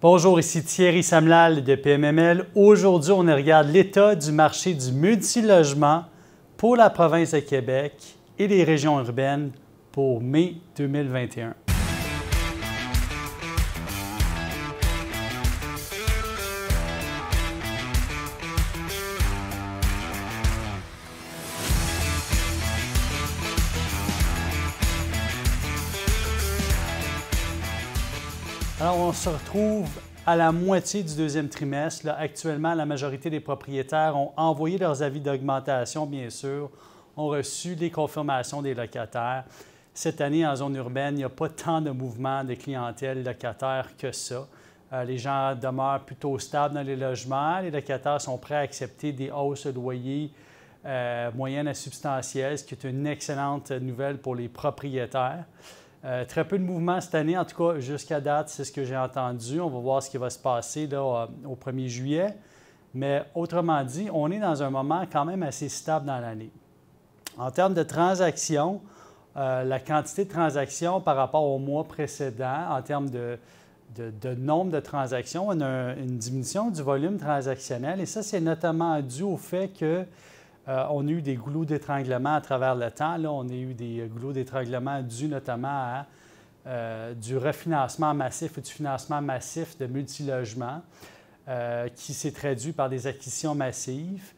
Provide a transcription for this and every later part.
Bonjour, ici Thierry Samlal de PMML. Aujourd'hui, on regarde l'état du marché du multilogement pour la province de Québec et les régions urbaines pour mai 2021. Alors, on se retrouve à la moitié du deuxième trimestre. Là, actuellement, la majorité des propriétaires ont envoyé leurs avis d'augmentation, bien sûr, ont reçu les confirmations des locataires. Cette année, en zone urbaine, il n'y a pas tant de mouvements de clientèle locataire que ça. Les gens demeurent plutôt stables dans les logements. Les locataires sont prêts à accepter des hausses de loyer moyennes à substantielles, ce qui est une excellente nouvelle pour les propriétaires. Très peu de mouvements cette année, en tout cas jusqu'à date, c'est ce que j'ai entendu. On va voir ce qui va se passer là, au 1er juillet. Mais autrement dit, on est dans un moment quand même assez stable dans l'année. En termes de transactions, la quantité de transactions par rapport au mois précédent, en termes de nombre de transactions, on a une diminution du volume transactionnel. Et ça, c'est notamment dû au fait que on a eu des goulots d'étranglement à travers le temps. Là, on a eu des goulots d'étranglement dus notamment à du refinancement massif et du financement massif de multilogements qui s'est traduit par des acquisitions massives.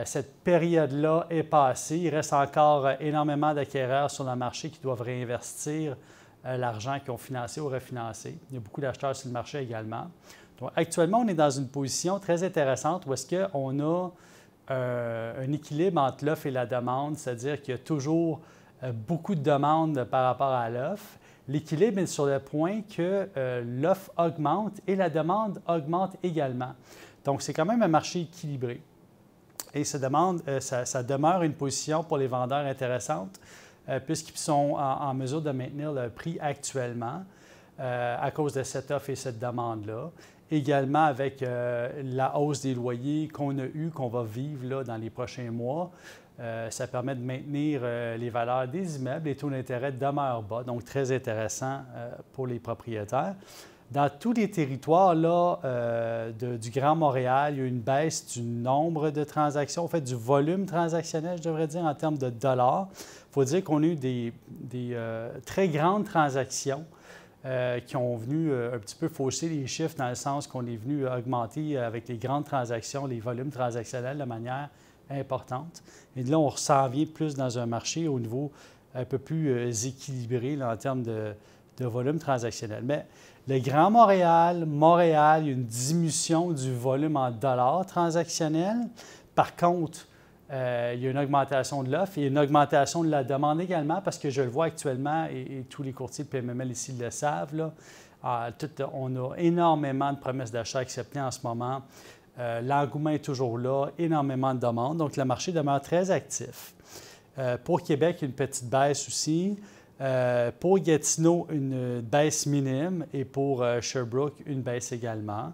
Cette période-là est passée. Il reste encore énormément d'acquéreurs sur le marché qui doivent réinvestir l'argent qu'ils ont financé ou refinancé. Il y a beaucoup d'acheteurs sur le marché également. Donc, actuellement, on est dans une position très intéressante où est-ce qu'on a un équilibre entre l'offre et la demande, c'est-à-dire qu'il y a toujours beaucoup de demandes par rapport à l'offre. L'équilibre est sur le point que l'offre augmente et la demande augmente également. Donc, c'est quand même un marché équilibré. Et ça demeure une position pour les vendeurs intéressante puisqu'ils sont en mesure de maintenir le prix actuellement à cause de cette offre et cette demande-là. Également avec la hausse des loyers qu'on a eue, qu'on va vivre là, dans les prochains mois, ça permet de maintenir les valeurs des immeubles. Les taux d'intérêt demeurent bas, donc très intéressant pour les propriétaires. Dans tous les territoires là, du Grand Montréal, il y a eu une baisse du nombre de transactions, en fait du volume transactionnel, je devrais dire, en termes de dollars. Il faut dire qu'on a eu des très grandes transactions qui ont venu un petit peu fausser les chiffres dans le sens qu'on est venu augmenter avec les grandes transactions, les volumes transactionnels de manière importante. Et là, on s'en vient plus dans un marché au niveau un peu plus équilibré là, en termes de volume transactionnel. Mais le Grand Montréal, il y a une diminution du volume en dollars transactionnels. Par contre, il y a une augmentation de l'offre et une augmentation de la demande également parce que je le vois actuellement et tous les courtiers de PMML ici le savent. Là, on a énormément de promesses d'achat acceptées en ce moment. L'engouement est toujours là, énormément de demandes. Donc, le marché demeure très actif. Pour Québec, une petite baisse aussi. Pour Gatineau, une baisse minime et pour Sherbrooke, une baisse également.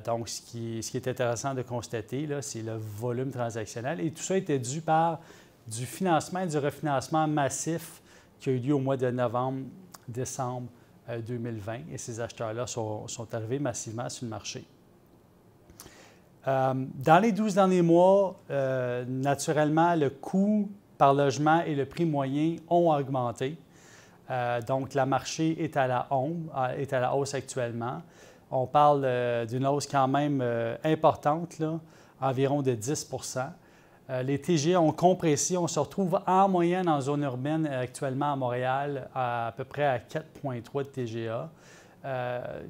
Donc, ce qui est intéressant de constater, c'est le volume transactionnel. Et tout ça était dû par du financement et du refinancement massif qui a eu lieu au mois de novembre-décembre 2020. Et ces acheteurs-là sont arrivés massivement sur le marché. Dans les 12 derniers mois, naturellement, le coût par logement et le prix moyen ont augmenté. Donc, le marché est à la hausse actuellement. On parle d'une hausse quand même importante, là, environ de 10 %. Les TGA ont compressé. On se retrouve en moyenne en zone urbaine actuellement à Montréal à peu près à 4,3 de TGA.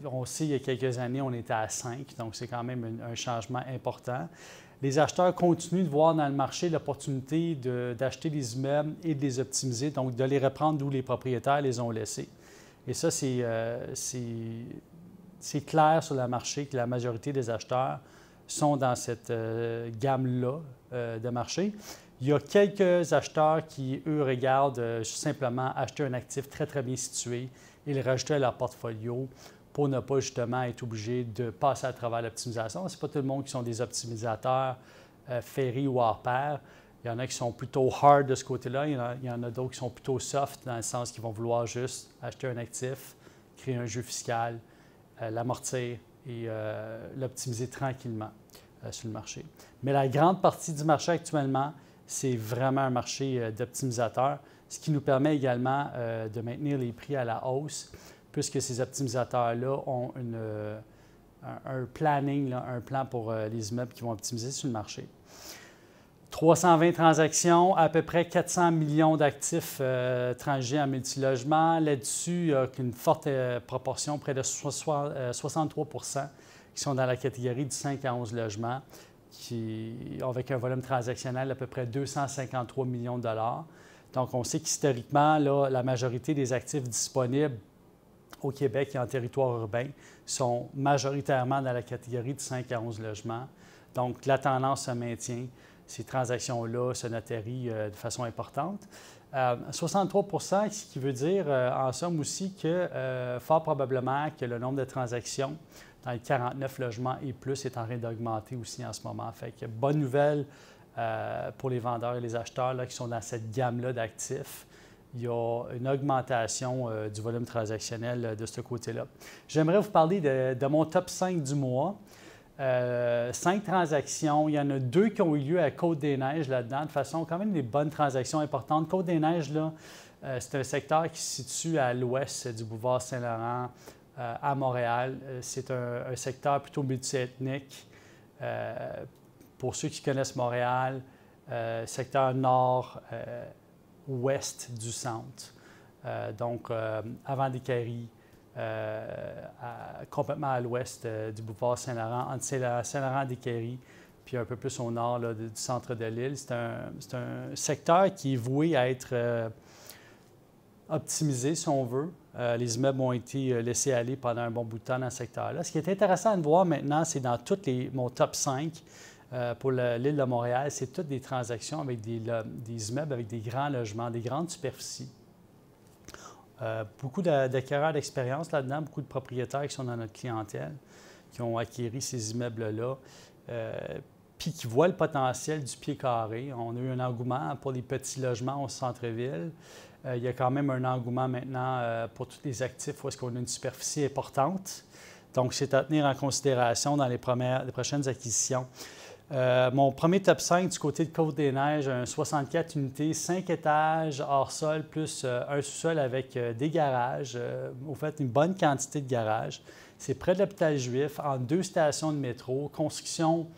On sait il y a quelques années, on était à 5, donc c'est quand même un changement important. Les acheteurs continuent de voir dans le marché l'opportunité d'acheter des immeubles et de les optimiser, donc de les reprendre d'où les propriétaires les ont laissés. Et ça, c'est clair sur le marché que la majorité des acheteurs sont dans cette gamme-là de marché. Il y a quelques acheteurs qui, eux, regardent simplement acheter un actif très, très bien situé et le rajouter à leur portfolio pour ne pas justement être obligé de passer à travers l'optimisation. Ce n'est pas tout le monde qui sont des optimisateurs ferrés ou hors pair. Il y en a qui sont plutôt hard de ce côté-là. Il y en a d'autres qui sont plutôt soft dans le sens qu'ils vont vouloir juste acheter un actif, créer un jeu fiscal, l'amortir et l'optimiser tranquillement sur le marché. Mais la grande partie du marché actuellement, c'est vraiment un marché d'optimisateurs, ce qui nous permet également de maintenir les prix à la hausse, puisque ces optimisateurs-là ont un planning, un plan pour les immeubles qui vont optimiser sur le marché. 320 transactions, à peu près 400 millions d'actifs transigés en multilogement. Là-dessus, il y a une forte proportion, près de 63 qui sont dans la catégorie du 5 à 11 logements, avec un volume transactionnel d'à peu près 253 millions de dollars. Donc, on sait qu'historiquement, là, la majorité des actifs disponibles au Québec et en territoire urbain sont majoritairement dans la catégorie de 5 à 11 logements. Donc, la tendance se maintient. Ces transactions-là se notérient de façon importante. 63 ce qui veut dire en somme aussi que fort probablement que le nombre de transactions dans les 49 logements et plus est en train d'augmenter aussi en ce moment. Fait que bonne nouvelle pour les vendeurs et les acheteurs là, qui sont dans cette gamme-là d'actifs. Il y a une augmentation du volume transactionnel de ce côté-là. J'aimerais vous parler de mon top 5 du mois. 5 transactions. Il y en a 2 qui ont eu lieu à Côte-des-Neiges là-dedans, de façon quand même des bonnes transactions importantes. Côte-des-Neiges, là, c'est un secteur qui se situe à l'ouest du boulevard Saint-Laurent à Montréal. C'est un secteur plutôt multiethnique. Pour ceux qui connaissent Montréal, secteur nord-ouest du centre. Donc, avant des Caries. Complètement à l'ouest du boulevard Saint-Laurent, entre Saint-Laurent-des-Caries, puis un peu plus au nord là, du centre de l'île. C'est un secteur qui est voué à être optimisé, si on veut. Les immeubles ont été laissés aller pendant un bon bout de temps dans ce secteur-là. Ce qui est intéressant de voir maintenant, c'est dans mon top 5 pour l'île de Montréal, c'est toutes des transactions avec des immeubles avec des grands logements, des grandes superficies. Beaucoup d'acquéreurs d'expérience là-dedans, beaucoup de propriétaires qui sont dans notre clientèle, qui ont acquis ces immeubles-là, puis qui voient le potentiel du pied carré. On a eu un engouement pour les petits logements au centre-ville. Il y a quand même un engouement maintenant pour tous les actifs où est-ce qu'on a une superficie importante. Donc, c'est à tenir en considération dans les prochaines acquisitions. Mon premier top 5 du côté de Côte-des-Neiges, un 64 unités, 5 étages hors sol, plus un sous-sol avec des garages. Au fait, une bonne quantité de garages. C'est près de l'hôpital Juif, en 2 stations de métro, construction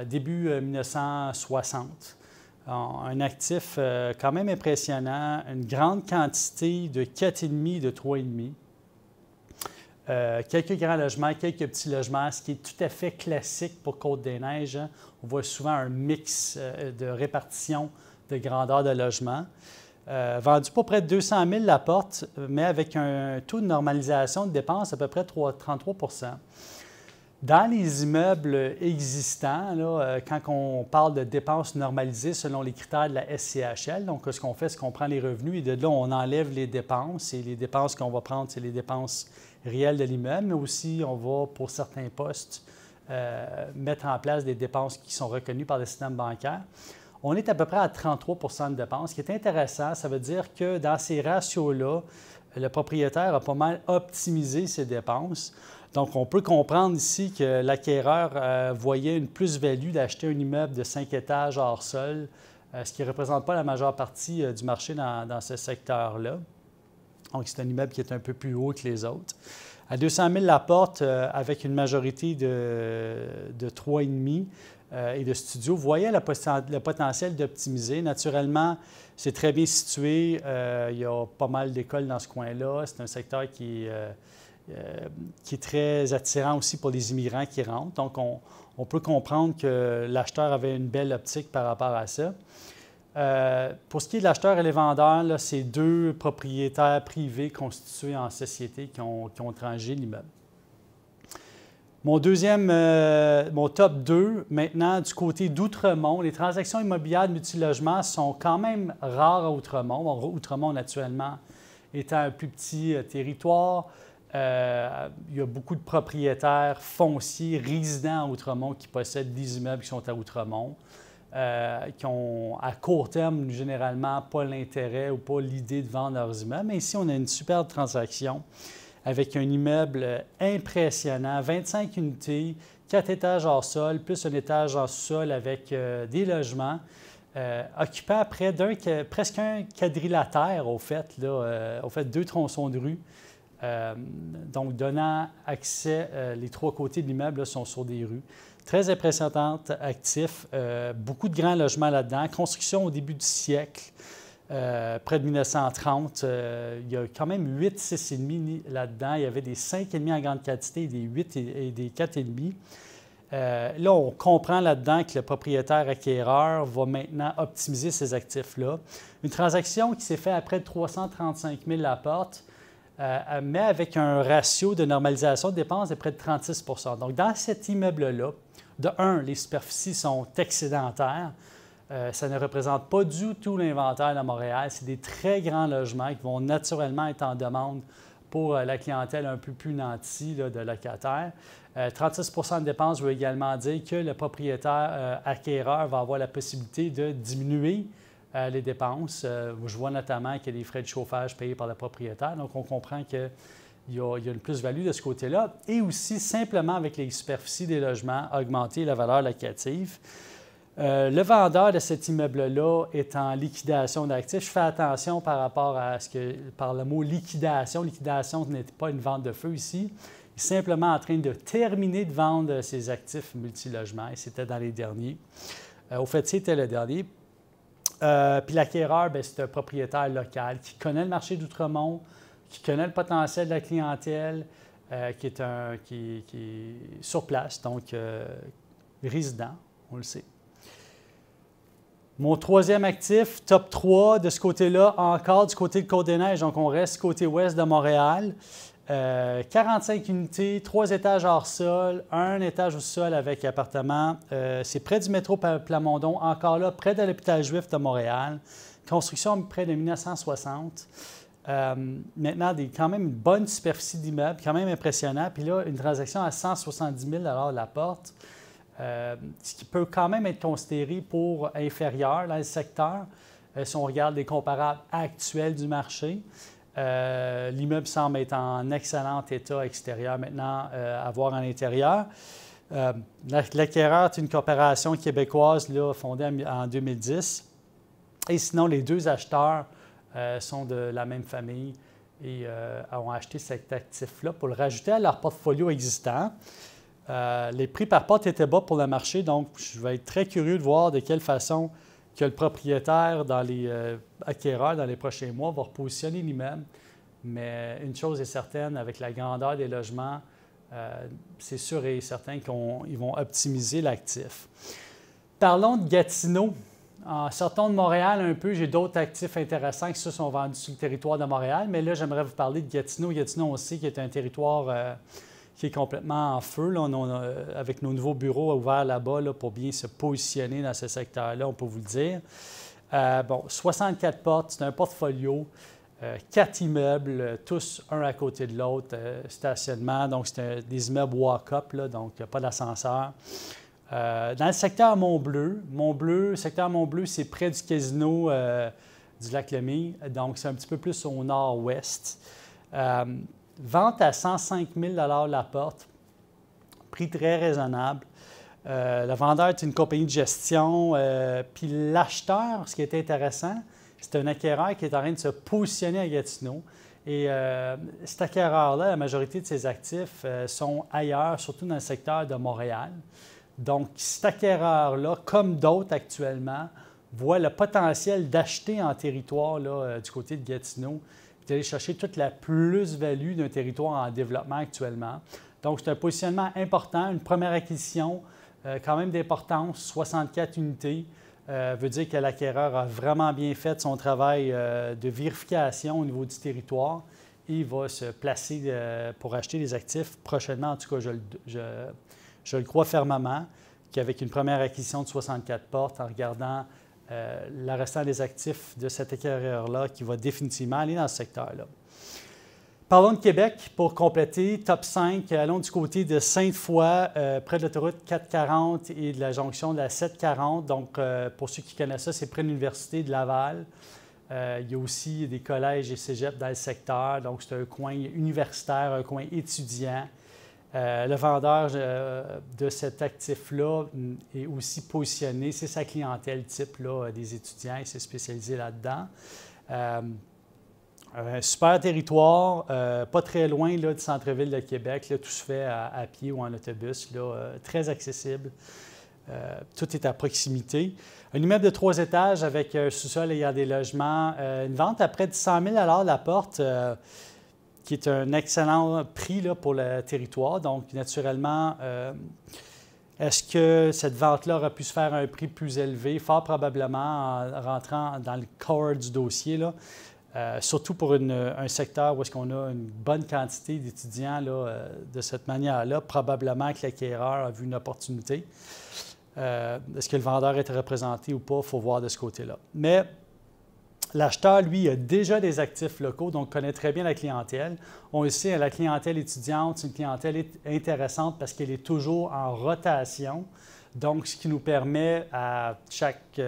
début 1960. Un actif quand même impressionnant, une grande quantité de 4,5 de 3,5. Quelques grands logements, quelques petits logements, ce qui est tout à fait classique pour Côte-des-Neiges. Hein. On voit souvent un mix de répartition de grandeur de logements. Vendu pour près de 200 000 la porte, mais avec un taux de normalisation de dépenses à peu près 33 %. Dans les immeubles existants, là, quand on parle de dépenses normalisées selon les critères de la SCHL, donc ce qu'on fait, c'est qu'on prend les revenus et de là, on enlève les dépenses. Et les dépenses qu'on va prendre, c'est les dépenses réelles de l'immeuble, mais aussi on va, pour certains postes, mettre en place des dépenses qui sont reconnues par le système bancaire. On est à peu près à 33 % de dépenses. Ce qui est intéressant, ça veut dire que dans ces ratios-là, le propriétaire a pas mal optimisé ses dépenses. Donc, on peut comprendre ici que l'acquéreur voyait une plus-value d'acheter un immeuble de 5 étages hors sol, ce qui ne représente pas la majeure partie du marché dans ce secteur-là. Donc, c'est un immeuble qui est un peu plus haut que les autres. À 200 000 la porte, avec une majorité de 3,5 et de studios, vous voyez le potentiel d'optimiser. Naturellement, c'est très bien situé. Il y a pas mal d'écoles dans ce coin-là. C'est un secteur qui est très attirant aussi pour les immigrants qui rentrent. Donc, on peut comprendre que l'acheteur avait une belle optique par rapport à ça. Pour ce qui est de l'acheteur et les vendeurs, c'est 2 propriétaires privés constitués en société qui ont transigé l'immeuble. Mon top 2, maintenant, du côté d'Outremont, les transactions immobilières de multilogement sont quand même rares à Outremont. Bon, Outremont, naturellement, étant un plus petit territoire, il y a beaucoup de propriétaires fonciers résidents à Outremont qui possèdent des immeubles qui sont à Outremont, qui ont à court terme, généralement, pas l'intérêt ou pas l'idée de vendre leurs immeubles. Mais ici, on a une superbe transaction avec un immeuble impressionnant, 25 unités, 4 étages hors sol, plus un étage en sous-sol avec des logements, occupant presque un quadrilatère, au fait, là, 2 tronçons de rue. Donc, donnant accès, les 3 côtés de l'immeuble là, sont sur des rues. Très impressionnante, actif, beaucoup de grands logements là-dedans. Construction au début du siècle, près de 1930. Il y a quand même 8 6,5 là-dedans. Il y avait des 5,5 en grande quantité, des 8 et des 4,5. Là, on comprend là-dedans que le propriétaire acquéreur va maintenant optimiser ces actifs-là. Une transaction qui s'est faite à près de 335 000 la porte, mais avec un ratio de normalisation de dépenses de près de 36 %. Donc, dans cet immeuble-là, de un, les superficies sont excédentaires. Ça ne représente pas du tout l'inventaire de Montréal. C'est des très grands logements qui vont naturellement être en demande pour la clientèle un peu plus nantie là, de locataires. 36 % de dépenses veut également dire que le propriétaire acquéreur va avoir la possibilité de diminuer les dépenses. Je vois notamment qu'il y a des frais de chauffage payés par le propriétaire. Donc, on comprend qu'il y a une plus-value de ce côté-là. Et aussi, simplement avec les superficies des logements, augmenter la valeur locative. Le vendeur de cet immeuble-là est en liquidation d'actifs. Je fais attention par rapport à par le mot liquidation. Liquidation n'est pas une vente de feu ici. Il est simplement en train de terminer de vendre ses actifs multilogements. Et c'était dans les derniers. Au fait, c'était le dernier. Puis l'acquéreur, c'est un propriétaire local qui connaît le marché d'Outremont, qui connaît le potentiel de la clientèle, qui est sur place, donc résident, on le sait. Mon troisième actif, top 3, de ce côté-là, encore du côté de Côte-des-Neiges, donc on reste côté ouest de Montréal. 45 unités, 3 étages hors sol, 1 étage au sol avec appartement. C'est près du métro Plamondon, encore là, près de l'hôpital juif de Montréal. Construction près de 1960. Maintenant, quand même une bonne superficie d'immeuble, quand même impressionnant. Puis là, une transaction à 170 000 $ la porte, ce qui peut quand même être considéré pour inférieur dans le secteur, si on regarde les comparables actuels du marché. L'immeuble semble être en excellent état extérieur maintenant à voir en intérieur. L'acquéreur est une coopération québécoise là, fondée en 2010. Et sinon, les 2 acheteurs sont de la même famille et ont acheté cet actif-là pour le rajouter à leur portfolio existant. Les prix par porte étaient bas pour le marché, donc je vais être très curieux de voir de quelle façon que le propriétaire, dans les acquéreurs, dans les prochains mois, va repositionner l'immeuble. Mais une chose est certaine, avec la grandeur des logements, c'est sûr et certain qu'ils vont optimiser l'actif. Parlons de Gatineau. Sortons de Montréal un peu. J'ai d'autres actifs intéressants qui sont vendus sur le territoire de Montréal, mais là, j'aimerais vous parler de Gatineau. Gatineau, on sait, qui est un territoire qui est complètement en feu. Là, avec nos nouveaux bureaux ouverts là-bas là, pour bien se positionner dans ce secteur-là, on peut vous le dire. 64 portes, c'est un portfolio, 4 immeubles, tous un à côté de l'autre, stationnement. Donc, c'est des immeubles walk-up, donc pas d'ascenseur. Dans le secteur Mont-Bleu, secteur Mont-Bleu, c'est près du casino du Lac-Lemay, donc c'est un petit peu plus au nord-ouest. Vente à 105 000 $ la porte, prix très raisonnable. Le vendeur est une compagnie de gestion, puis l'acheteur, ce qui est intéressant, c'est un acquéreur qui est en train de se positionner à Gatineau. Et cet acquéreur-là, la majorité de ses actifs sont ailleurs, surtout dans le secteur de Montréal. Donc, cet acquéreur-là, comme d'autres actuellement, voit le potentiel d'acheter en territoire là, du côté de Gatineau, d'aller chercher toute la plus-value d'un territoire en développement actuellement. Donc, c'est un positionnement important, une première acquisition quand même d'importance, 64 unités, veut dire que l'acquéreur a vraiment bien fait son travail de vérification au niveau du territoire et il va se placer pour acheter des actifs prochainement. En tout cas, je le crois fermement qu'avec une première acquisition de 64 portes, en regardant le restant des actifs de cet acquéreur-là qui va définitivement aller dans ce secteur-là. Parlons de Québec pour compléter. Top 5, allons du côté de Sainte-Foy, près de l'autoroute 440 et de la jonction de la 740. Donc, pour ceux qui connaissent ça, c'est près de l'Université de Laval. Il y a aussi des collèges et cégeps dans le secteur, donc c'est un coin universitaire, un coin étudiant. Le vendeur de cet actif-là est aussi positionné, c'est sa clientèle type là, des étudiants, il s'est spécialisé là-dedans. Un super territoire, pas très loin là, du centre-ville de Québec, là, tout se fait à pied ou en autobus, là, très accessible. Tout est à proximité. Un immeuble de 3 étages avec un sous-sol ayant des logements, une vente à près de 100 000 $ la porte, qui est un excellent prix là, pour le territoire. Donc, naturellement, est-ce que cette vente-là aurait pu se faire à un prix plus élevé? Fort probablement en rentrant dans le corps du dossier, là. Surtout pour un secteur où est-ce qu'on a une bonne quantité d'étudiants là, de cette manière-là. Probablement que l'acquéreur a vu une opportunité. Est-ce que le vendeur est représenté ou pas? Il faut voir de ce côté-là. Mais l'acheteur, lui, a déjà des actifs locaux, donc connaît très bien la clientèle. On le sait, la clientèle étudiante, c'est une clientèle intéressante parce qu'elle est toujours en rotation. Donc, ce qui nous permet à chaque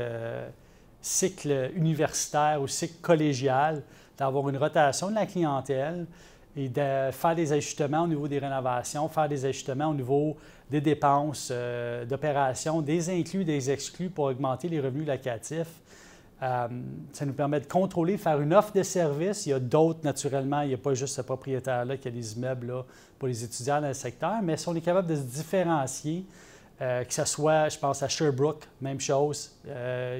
cycle universitaire ou cycle collégial d'avoir une rotation de la clientèle et de faire des ajustements au niveau des rénovations, faire des ajustements au niveau des dépenses d'opérations, des inclus, des exclus pour augmenter les revenus locatifs. Ça nous permet de contrôler, faire une offre de service. Il y a d'autres, naturellement, il n'y a pas juste ce propriétaire-là qui a des immeubles là, pour les étudiants dans le secteur, mais si on est capable de se différencier, que ce soit, je pense à Sherbrooke, même chose,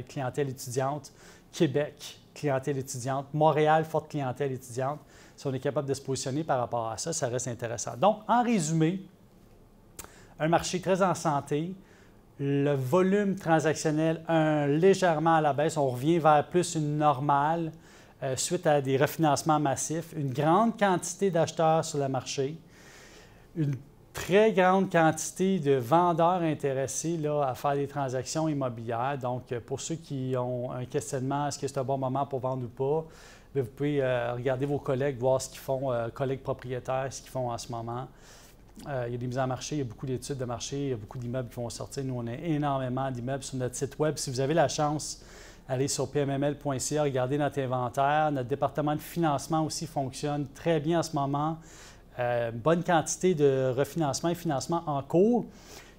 clientèle étudiante, Québec, clientèle étudiante, Montréal, forte clientèle étudiante. Si on est capable de se positionner par rapport à ça, ça reste intéressant. Donc, en résumé, un marché très en santé, le volume transactionnel légèrement à la baisse, on revient vers plus une normale suite à des refinancements massifs, une grande quantité d'acheteurs sur le marché, une très grande quantité de vendeurs intéressés là, à faire des transactions immobilières. Donc, pour ceux qui ont un questionnement, est-ce que c'est un bon moment pour vendre ou pas, bien, vous pouvez regarder vos collègues, voir ce qu'ils font, collègues propriétaires, ce qu'ils font en ce moment. Il y a des mises en marché, il y a beaucoup d'études de marché, il y a beaucoup d'immeubles qui vont sortir. Nous, on a énormément d'immeubles sur notre site web. Si vous avez la chance, allez sur pmml.ca, regardez notre inventaire. Notre département de financement aussi fonctionne très bien en ce moment. Bonne quantité de refinancement et financement en cours.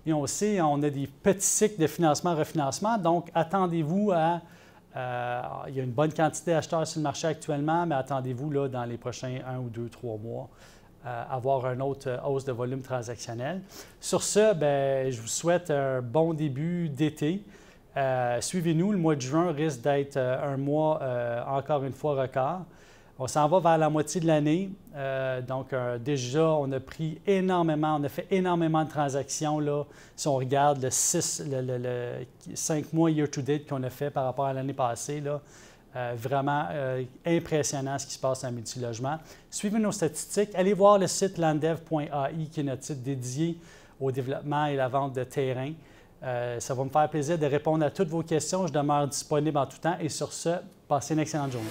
Et on sait, on a des petits cycles de financement-refinancement, donc attendez-vous à... il y a une bonne quantité d'acheteurs sur le marché actuellement, mais attendez-vous là, dans les prochains 1 ou 2, 3 mois avoir une autre hausse de volume transactionnel. Sur ce, bien, je vous souhaite un bon début d'été. Suivez-nous, le mois de juin risque d'être un mois, encore une fois, record. On s'en va vers la moitié de l'année. Donc, déjà, on a pris énormément, on a fait énormément de transactions. Là, si on regarde le 5 mois year-to-date qu'on a fait par rapport à l'année passée, là, vraiment impressionnant ce qui se passe en multilogement. Suivez nos statistiques. Allez voir le site landdev.ai qui est notre site dédié au développement et la vente de terrain. Ça va me faire plaisir de répondre à toutes vos questions. Je demeure disponible en tout temps. Et sur ce, passez une excellente journée.